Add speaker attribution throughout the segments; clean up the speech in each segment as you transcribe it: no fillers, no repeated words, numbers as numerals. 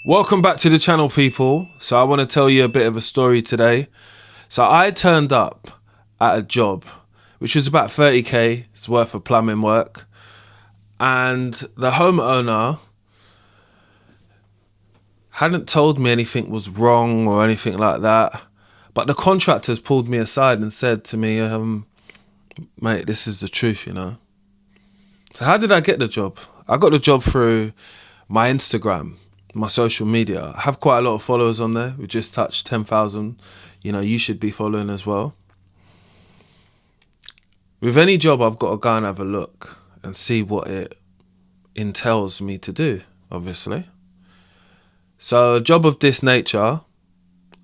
Speaker 1: Welcome back to the channel, people. So I want to tell you a bit of a story today. So I turned up at a job which was about 30k. It's worth of plumbing work, and the homeowner hadn't told me anything was wrong or anything like that, but the contractors pulled me aside and said to me, mate, this is the truth, you know. So how did I get the job? I got the job through my Instagram, my social media. I have quite a lot of followers on there. We just touched 10,000. You know, you should be following as well. With any job, I've got to go and have a look and see what it entails me to do, obviously. So a job of this nature,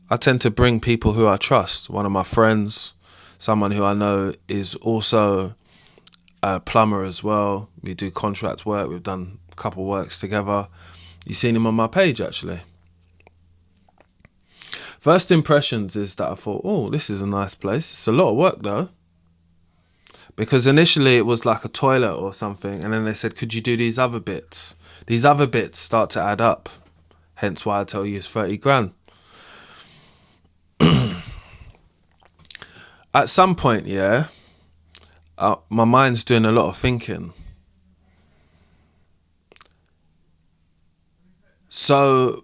Speaker 1: I tend to bring people who I trust. One of my friends, someone who I know is also a plumber as well. We do contract work. We've done a couple works together. You've seen him on my page, actually. First impressions is that I thought, oh, this is a nice place. It's a lot of work, though. Because initially it was like a toilet or something. And then they said, could you do these other bits? These other bits start to add up. Hence why I tell you it's 30 grand. At some point, yeah, my mind's doing a lot of thinking. So,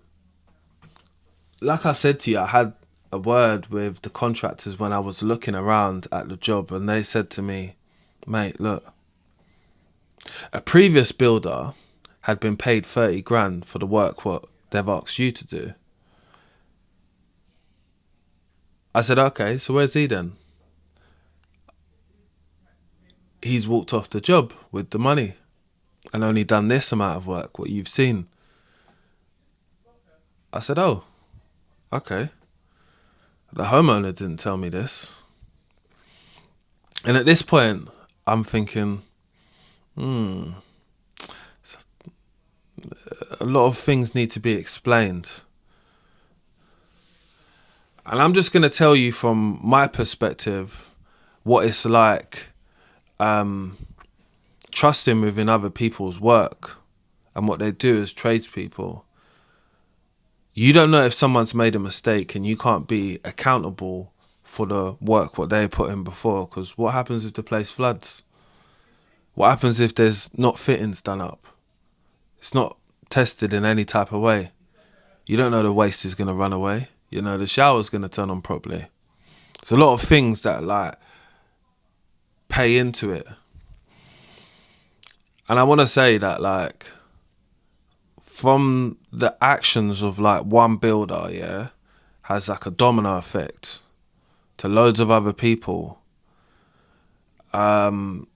Speaker 1: like I said to you, I had a word with the contractors when I was looking around at the job, and they said to me, mate, look, a previous builder had been paid 30 grand for the work what they've asked you to do. I said, okay, so where's he then? He's walked off the job with the money and only done this amount of work, what you've seen. I said, oh, okay. The homeowner didn't tell me this. And at this point, I'm thinking, a lot of things need to be explained. And I'm just going to tell you from my perspective what it's like trusting within other people's work and what they do as tradespeople. You don't know if someone's made a mistake, and you can't be accountable for the work what they put in before, because what happens if the place floods? What happens if there's not fittings done up? It's not tested in any type of way. You don't know the waste is going to run away. You know, the shower's going to turn on properly. It's a lot of things that like pay into it. And I want to say that like from the actions of like one builder, yeah, has like a domino effect to loads of other people. You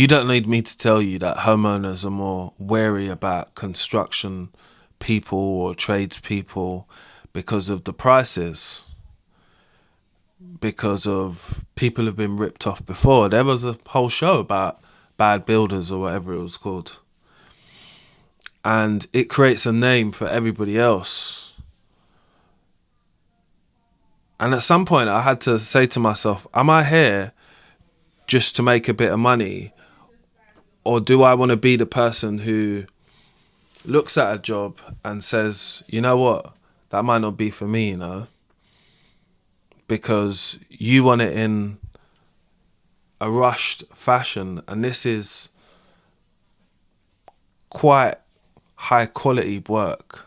Speaker 1: don't need me to tell you that homeowners are more wary about construction people or tradespeople because of the prices, because of people who've been ripped off before. There was a whole show about bad builders or whatever it was called. And it creates a name for everybody else. And at some point I had to say to myself, am I here just to make a bit of money? Or do I want to be the person who looks at a job and says, you know what, that might not be for me, you know, because you want it in a rushed fashion. And this is quite high quality work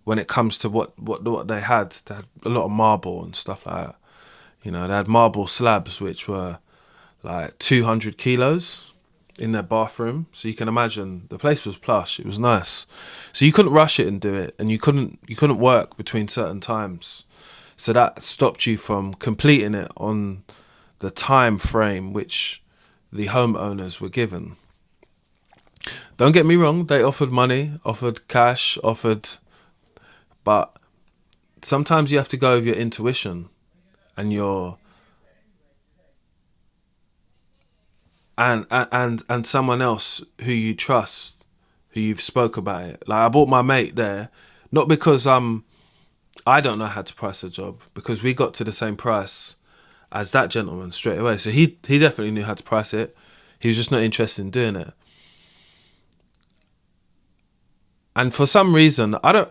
Speaker 1: when it comes to what they had. They had a lot of marble and stuff like that. You know, they had marble slabs which were like 200 kilos in their bathroom. So you can imagine the place was plush. It was nice. So you couldn't rush it and do it, and you couldn't work between certain times. So that stopped you from completing it on the time frame which the homeowners were given. Don't get me wrong, they offered money, offered cash, but sometimes you have to go with your intuition and your and someone else who you trust, who you've spoke about it. Like I bought my mate there, not because I don't know how to price a job, because we got to the same price as that gentleman straight away. So he definitely knew how to price it. He was just not interested in doing it. And for some reason, I don't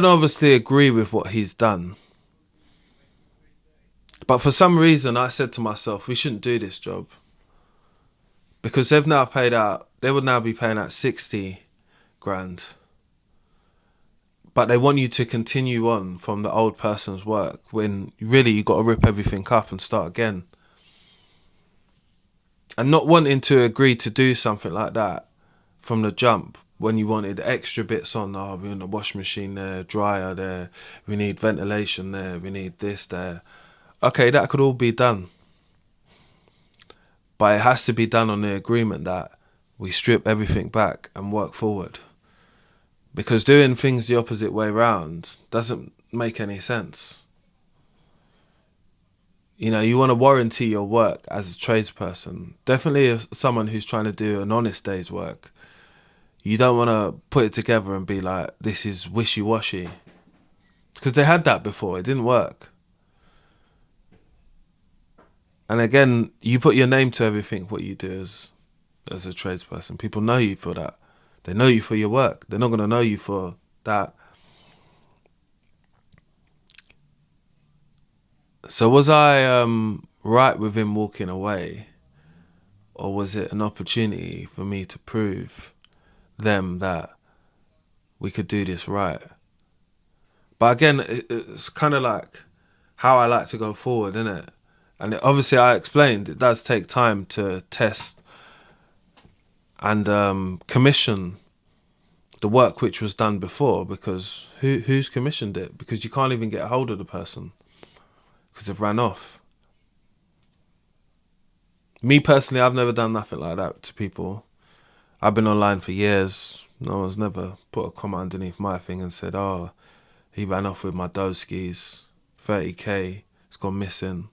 Speaker 1: obviously agree with what he's done. But for some reason, I said to myself, we shouldn't do this job. Because they would now be paying out 60 grand. But they want you to continue on from the old person's work when really you got to rip everything up and start again. And not wanting to agree to do something like that from the jump when you wanted extra bits on. Oh, we need a washing machine there, dryer there, we need ventilation there, we need this there. Okay, that could all be done. But it has to be done on the agreement that we strip everything back and work forward. Because doing things the opposite way round doesn't make any sense. You know, you want to warranty your work as a tradesperson. Definitely as someone who's trying to do an honest day's work. You don't want to put it together and be like, this is wishy-washy. Because they had that before. It didn't work. And again, you put your name to everything what you do as a tradesperson. People know you for that. They know you for your work. They're not going to know you for that. So was I right with him walking away? Or was it an opportunity for me to prove them that we could do this right? But again, it's kind of like how I like to go forward, innit? And obviously I explained it does take time to test and commission the work which was done before, because who's commissioned it? Because you can't even get a hold of the person because they've ran off. Me personally, I've never done nothing like that to people. I've been online for years. No one's never put a comment underneath my thing and said, oh, he ran off with my Doskis, 30k, it's gone missing.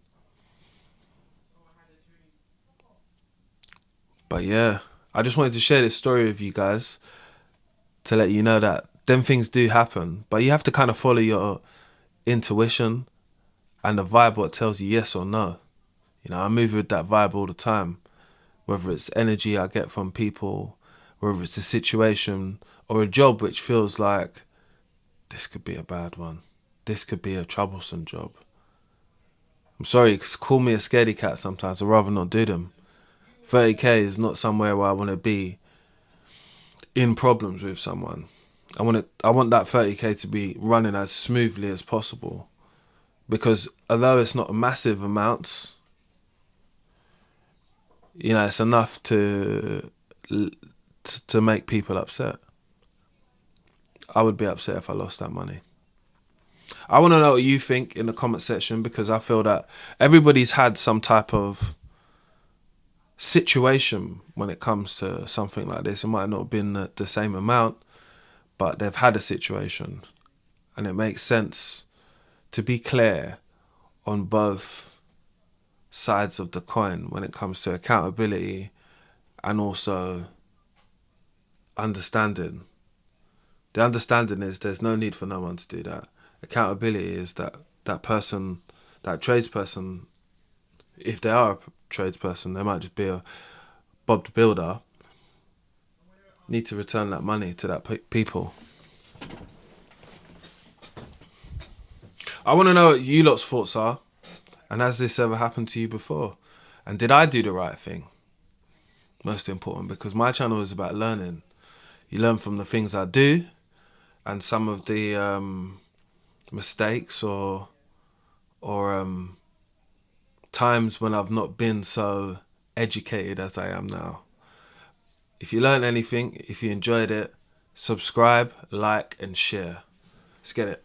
Speaker 1: But yeah, I just wanted to share this story with you guys to let you know that them things do happen. But you have to kind of follow your intuition and the vibe what tells you yes or no. You know, I move with that vibe all the time. Whether it's energy I get from people, whether it's a situation or a job which feels like this could be a bad one. This could be a troublesome job. I'm sorry, call me a scaredy cat sometimes. I'd rather not do them. 30k is not somewhere where I want to be in problems with someone. I want that 30k to be running as smoothly as possible. Because although it's not a massive amount, you know, it's enough to make people upset. I would be upset if I lost that money. I want to know what you think in the comment section, because I feel that everybody's had some type of situation when it comes to something like this. It might not have been the same amount, but they've had a situation, and it makes sense to be clear on both sides of the coin when it comes to accountability and also understanding. The understanding is there's no need for no one to do that. Accountability is that person, that tradesperson, if they are a tradesperson, they might just be a Bob the Builder, need to return that money to that people. I want to know what you lot's thoughts are, and has this ever happened to you before? And did I do the right thing? Most important, because my channel is about learning. You learn from the things I do and some of the mistakes or times when I've not been so educated as I am now. If you learned anything, if you enjoyed it, subscribe, like and share. Let's get it.